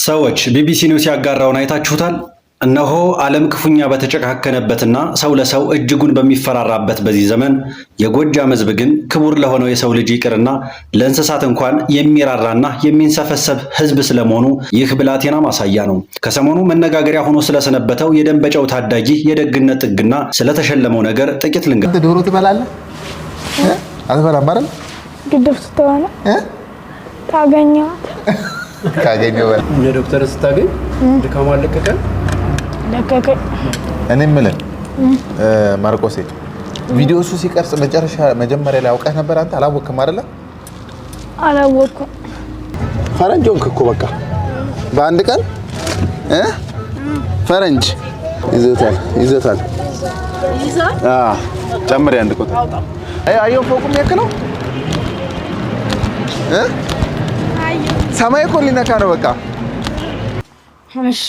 ሰዎች ቢቢሲ ኒውስ ያጋራውን አይታችሁታል? እነሆ ዓለም ክፉኛ በተጨካከነበትና ሰው ለሰው እጅጉን በሚፈራራበት በዚህ ዘመን የጎጃም ሕዝብ ግን ክቡር ለሆነው የሰው ልጅ ይቅርና ለእንስሳት እንኳን የሚራራና የሚንሰፈሰብ ሕዝብ ስለመሆኑ ይህ ብላቴና ማሳያ ነው። ከሰሞኑ መነጋገሪያ ሆኖ ስለሰነበተው የደንበጫው ታዳጊ የደግነት ጥግና ስለተሸለመው ነገር ጥቂት ልንገር። ዶሮ ትበላለህ? አትበላም አይደል? ግድብ ስትሆነ ታገኘዋት ካገኘው ዶክተር ስታገኝ ድካሙ አለቀቀ። እኔ የምልህ ማርቆሴ ቪዲዮ እሱ ሲቀርጽ መጀመሪያ ላይ አውቀህ ነበር? አንተ አላወቅም አይደለ? አላወቅኩም። ፈረንጅ ሆንክ እኮ በቃ በአንድ ቀን ፈረንጅ ይዘታል። ጨምር አንድ ቁጥር አየው ፎቁም ያክለው ሰማይ እኮ ሊነካ ነው በቃ። እሺ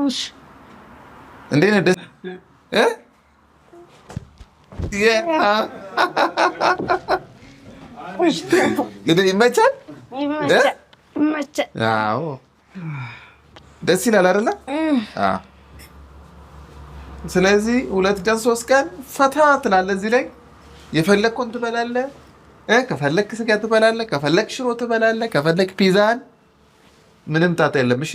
እሺ እንዴት ነህ? ይመቻል። አዎ ደስ ይላል አይደለ? ስለዚህ 2 ቀን 3 ቀን ፈታ ትላለህ። እዚህ ላይ የፈለግኩን ትበላለህ። ከፈለክ ስጋ ትበላለህ፣ ከፈለክ ሽሮ ትበላለህ፣ ከፈለክ ፒዛን፣ ምንም ጣጣ የለም። እሺ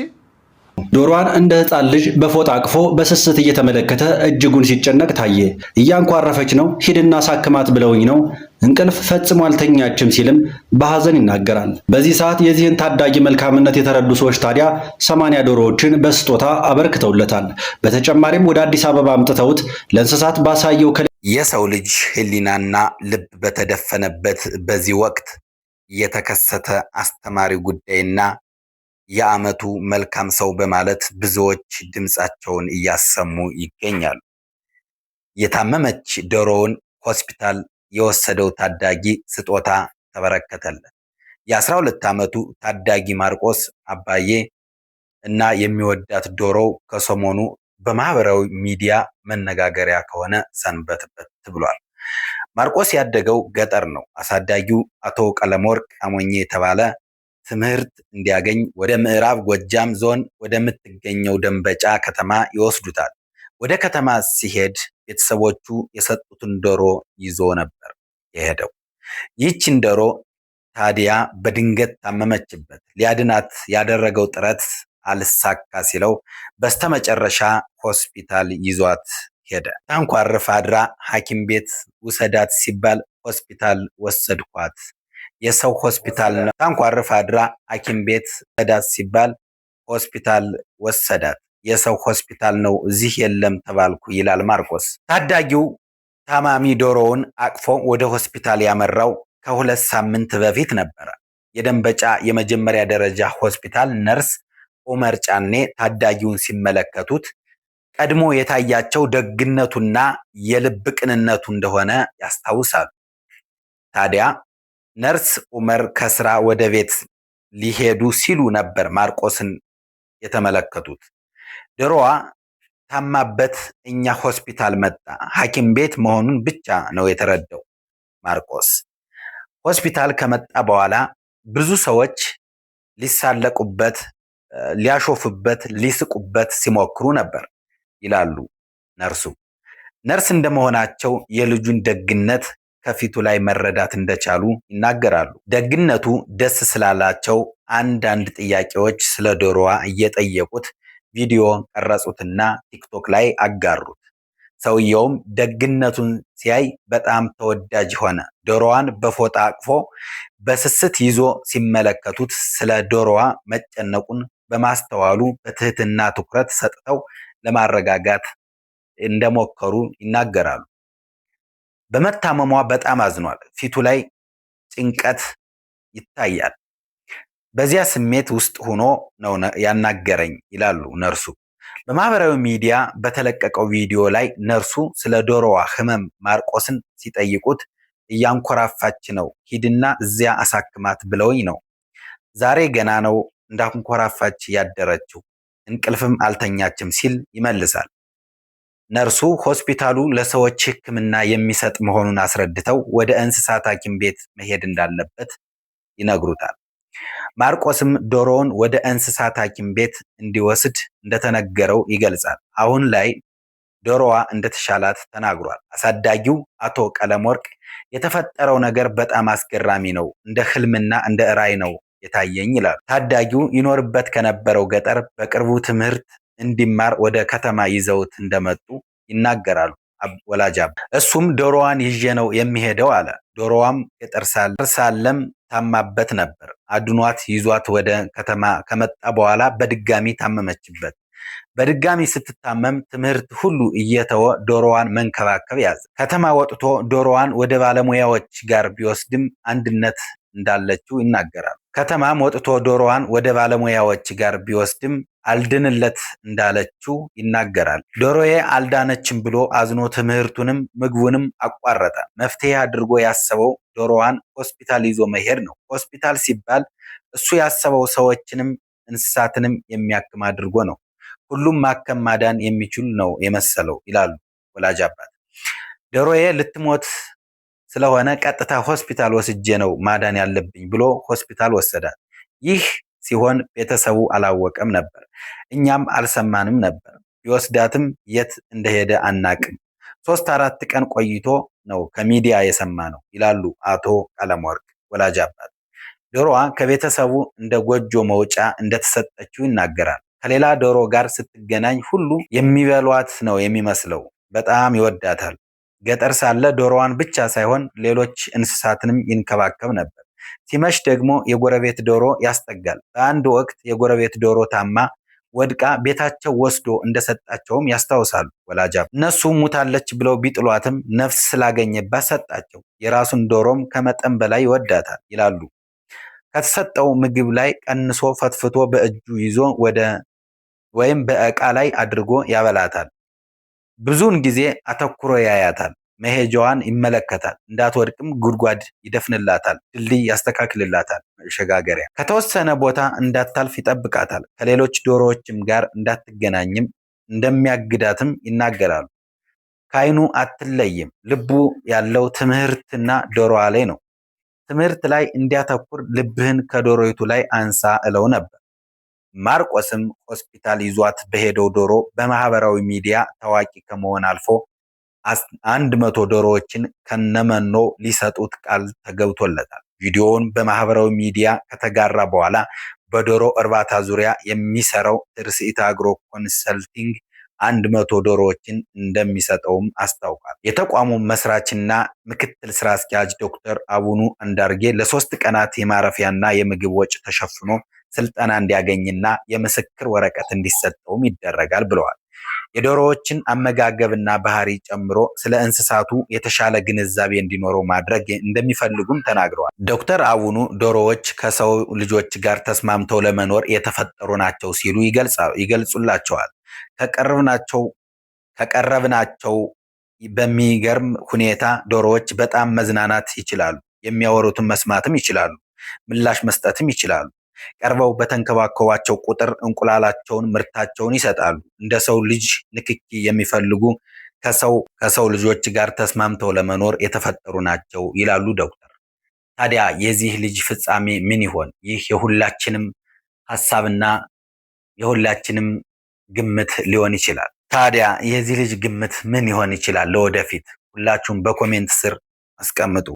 ዶሮዋን እንደ ሕፃን ልጅ በፎጣ አቅፎ በስስት እየተመለከተ እጅጉን ሲጨነቅ ታየ። እያንኳረፈች ነው፣ ሂድና ሳክማት ብለውኝ ነው፣ እንቅልፍ ፈጽሞ አልተኛችም ሲልም በሐዘን ይናገራል። በዚህ ሰዓት የዚህን ታዳጊ መልካምነት የተረዱ ሰዎች ታዲያ 80 ዶሮዎችን በስጦታ አበርክተውለታል። በተጨማሪም ወደ አዲስ አበባ አምጥተውት ለእንስሳት ባሳየው የሰው ልጅ ሕሊናና ልብ በተደፈነበት በዚህ ወቅት የተከሰተ አስተማሪ ጉዳይና የዓመቱ መልካም ሰው በማለት ብዙዎች ድምፃቸውን እያሰሙ ይገኛሉ። የታመመች ዶሮውን ሆስፒታል የወሰደው ታዳጊ ስጦታ ተበረከተለት። የ12 ዓመቱ ታዳጊ ማርቆስ አባዬ እና የሚወዳት ዶሮው ከሰሞኑ በማህበራዊ ሚዲያ መነጋገሪያ ከሆነ ሰንበትበት ብሏል። ማርቆስ ያደገው ገጠር ነው። አሳዳጊው አቶ ቀለመወርቅ አሞኜ የተባለ ትምህርት እንዲያገኝ ወደ ምዕራብ ጎጃም ዞን ወደምትገኘው ደንበጫ ከተማ ይወስዱታል። ወደ ከተማ ሲሄድ ቤተሰቦቹ የሰጡትን ዶሮ ይዞ ነበር የሄደው። ይህችን ዶሮ ታዲያ በድንገት ታመመችበት። ሊያድናት ያደረገው ጥረት አልሳካ ሲለው በስተመጨረሻ ሆስፒታል ይዟት ሄደ። ታንኳርፍ አድራ ሐኪም ቤት ውሰዳት ሲባል ሆስፒታል ወሰድኳት። የሰው ሆስፒታል ነው። ታንኳርፍ አድራ ሐኪም ቤት ውሰዳት ሲባል ሆስፒታል ወሰዳት። የሰው ሆስፒታል ነው፣ እዚህ የለም ተባልኩ ይላል ማርቆስ። ታዳጊው ታማሚ ዶሮውን አቅፎ ወደ ሆስፒታል ያመራው ከ2 ሳምንት በፊት ነበረ። የደንበጫ የመጀመሪያ ደረጃ ሆስፒታል ነርስ ኡመር ጫኔ ታዳጊውን ሲመለከቱት ቀድሞ የታያቸው ደግነቱና የልብ ቅንነቱ እንደሆነ ያስታውሳሉ። ታዲያ ነርስ ኡመር ከስራ ወደ ቤት ሊሄዱ ሲሉ ነበር ማርቆስን የተመለከቱት። ዶሮዋ ታማበት እኛ ሆስፒታል መጣ። ሐኪም ቤት መሆኑን ብቻ ነው የተረዳው ማርቆስ። ሆስፒታል ከመጣ በኋላ ብዙ ሰዎች ሊሳለቁበት፣ ሊያሾፉበት፣ ሊስቁበት ሲሞክሩ ነበር ይላሉ ነርሱ። ነርስ እንደመሆናቸው የልጁን ደግነት ከፊቱ ላይ መረዳት እንደቻሉ ይናገራሉ። ደግነቱ ደስ ስላላቸው አንዳንድ ጥያቄዎች ስለ ዶሮዋ እየጠየቁት ቪዲዮ ቀረጹትና ቲክቶክ ላይ አጋሩት። ሰውየውም ደግነቱን ሲያይ በጣም ተወዳጅ ሆነ። ዶሮዋን በፎጣ አቅፎ በስስት ይዞ ሲመለከቱት ስለ ዶሮዋ መጨነቁን በማስተዋሉ በትህትና ትኩረት ሰጥተው ለማረጋጋት እንደሞከሩ ይናገራሉ። በመታመሟ በጣም አዝኗል። ፊቱ ላይ ጭንቀት ይታያል። በዚያ ስሜት ውስጥ ሆኖ ነው ያናገረኝ ይላሉ ነርሱ። በማህበራዊ ሚዲያ በተለቀቀው ቪዲዮ ላይ ነርሱ ስለ ዶሮዋ ሕመም ማርቆስን ሲጠይቁት እያንኮራፋች ነው፣ ሂድና እዚያ አሳክማት ብለውኝ ነው። ዛሬ ገና ነው እንዳንኮራፋች ያደረችው፣ እንቅልፍም አልተኛችም ሲል ይመልሳል። ነርሱ ሆስፒታሉ ለሰዎች ሕክምና የሚሰጥ መሆኑን አስረድተው ወደ እንስሳት ሐኪም ቤት መሄድ እንዳለበት ይነግሩታል። ማርቆስም ዶሮውን ወደ እንስሳት ሐኪም ቤት እንዲወስድ እንደተነገረው ይገልጻል። አሁን ላይ ዶሮዋ እንደተሻላት ተናግሯል። አሳዳጊው አቶ ቀለመወርቅ የተፈጠረው ነገር በጣም አስገራሚ ነው፣ እንደ ህልምና እንደ ራዕይ ነው የታየኝ ይላሉ። ታዳጊው ይኖርበት ከነበረው ገጠር በቅርቡ ትምህርት እንዲማር ወደ ከተማ ይዘውት እንደመጡ ይናገራሉ። ወላጅ እሱም ዶሮዋን ይዤ ነው የሚሄደው አለ። ዶሮዋም ገጠር ሳለም ታማበት ነበር። አድኗት ይዟት ወደ ከተማ ከመጣ በኋላ በድጋሚ ታመመችበት። በድጋሚ ስትታመም ትምህርት ሁሉ እየተወ ዶሮዋን መንከባከብ ያዘ። ከተማ ወጥቶ ዶሮዋን ወደ ባለሙያዎች ጋር ቢወስድም አንድነት እንዳለችው ይናገራል። ከተማም ወጥቶ ዶሮዋን ወደ ባለሙያዎች ጋር ቢወስድም አልድንለት እንዳለችው ይናገራል። ዶሮዬ አልዳነችም ብሎ አዝኖ ትምህርቱንም ምግቡንም አቋረጠ። መፍትሄ አድርጎ ያሰበው ዶሮዋን ሆስፒታል ይዞ መሄድ ነው። ሆስፒታል ሲባል እሱ ያሰበው ሰዎችንም እንስሳትንም የሚያክም አድርጎ ነው። ሁሉም ማከም ማዳን የሚችል ነው የመሰለው ይላሉ ወላጅ አባት። ዶሮዬ ልትሞት ስለሆነ ቀጥታ ሆስፒታል ወስጄ ነው ማዳን ያለብኝ ብሎ ሆስፒታል ወሰዳት። ይህ ሲሆን ቤተሰቡ አላወቀም ነበር፣ እኛም አልሰማንም ነበር። ቢወስዳትም የት እንደሄደ አናቅም። 3-4 ቀን ቆይቶ ነው ከሚዲያ የሰማ ነው ይላሉ አቶ ቀለመወርቅ ወላጅ አባት። ዶሮዋ ከቤተሰቡ እንደ ጎጆ መውጫ እንደተሰጠችው ይናገራል። ከሌላ ዶሮ ጋር ስትገናኝ ሁሉ የሚበሏት ነው የሚመስለው። በጣም ይወዳታል። ገጠር ሳለ ዶሮዋን ብቻ ሳይሆን ሌሎች እንስሳትንም ይንከባከብ ነበር። ሲመሽ ደግሞ የጎረቤት ዶሮ ያስጠጋል። በአንድ ወቅት የጎረቤት ዶሮ ታማ ወድቃ ቤታቸው ወስዶ እንደሰጣቸውም ያስታውሳሉ ወላጅ። እነሱ ሙታለች ብለው ቢጥሏትም ነፍስ ስላገኘባት ሰጣቸው። የራሱን ዶሮም ከመጠን በላይ ይወዳታል ይላሉ። ከተሰጠው ምግብ ላይ ቀንሶ ፈትፍቶ በእጁ ይዞ ወይም በእቃ ላይ አድርጎ ያበላታል። ብዙውን ጊዜ አተኩሮ ያያታል። መሄጃዋን ይመለከታል። እንዳትወድቅም ጉድጓድ ይደፍንላታል፣ ድልድይ ያስተካክልላታል፣ መሸጋገሪያ ከተወሰነ ቦታ እንዳታልፍ ይጠብቃታል። ከሌሎች ዶሮዎችም ጋር እንዳትገናኝም እንደሚያግዳትም ይናገራሉ። ከዓይኑ አትለይም። ልቡ ያለው ትምህርትና ዶሮዋ ላይ ነው። ትምህርት ላይ እንዲያተኩር ልብህን ከዶሮይቱ ላይ አንሳ እለው ነበር። ማርቆስም ሆስፒታል ይዟት በሄደው ዶሮ በማህበራዊ ሚዲያ ታዋቂ ከመሆን አልፎ 100 ዶሮዎችን ከነመኖ ሊሰጡት ቃል ተገብቶለታል። ቪዲዮውን በማህበራዊ ሚዲያ ከተጋራ በኋላ በዶሮ እርባታ ዙሪያ የሚሰራው ትርሲት አግሮ ኮንሰልቲንግ 100 ዶሮዎችን እንደሚሰጠውም አስታውቋል። የተቋሙ መስራችና ምክትል ስራ አስኪያጅ ዶክተር አቡኑ አንዳርጌ ለ3 ቀናት የማረፊያና የምግብ ወጪ ተሸፍኖ ስልጠና እንዲያገኝና የምስክር ወረቀት እንዲሰጠውም ይደረጋል ብለዋል። የዶሮዎችን አመጋገብና ባህሪ ጨምሮ ስለ እንስሳቱ የተሻለ ግንዛቤ እንዲኖረው ማድረግ እንደሚፈልጉም ተናግረዋል። ዶክተር አቡኑ ዶሮዎች ከሰው ልጆች ጋር ተስማምተው ለመኖር የተፈጠሩ ናቸው ሲሉ ይገልጹላቸዋል። ከቀረብናቸው በሚገርም ሁኔታ ዶሮዎች በጣም መዝናናት ይችላሉ። የሚያወሩትን መስማትም ይችላሉ። ምላሽ መስጠትም ይችላሉ። ቀርበው በተንከባከቧቸው ቁጥር እንቁላላቸውን ምርታቸውን ይሰጣሉ። እንደ ሰው ልጅ ንክኪ የሚፈልጉ ከሰው ልጆች ጋር ተስማምተው ለመኖር የተፈጠሩ ናቸው ይላሉ ዶክተር። ታዲያ የዚህ ልጅ ፍጻሜ ምን ይሆን? ይህ የሁላችንም ሀሳብና የሁላችንም ግምት ሊሆን ይችላል። ታዲያ የዚህ ልጅ ግምት ምን ይሆን ይችላል ለወደፊት? ሁላችሁም በኮሜንት ስር አስቀምጡ።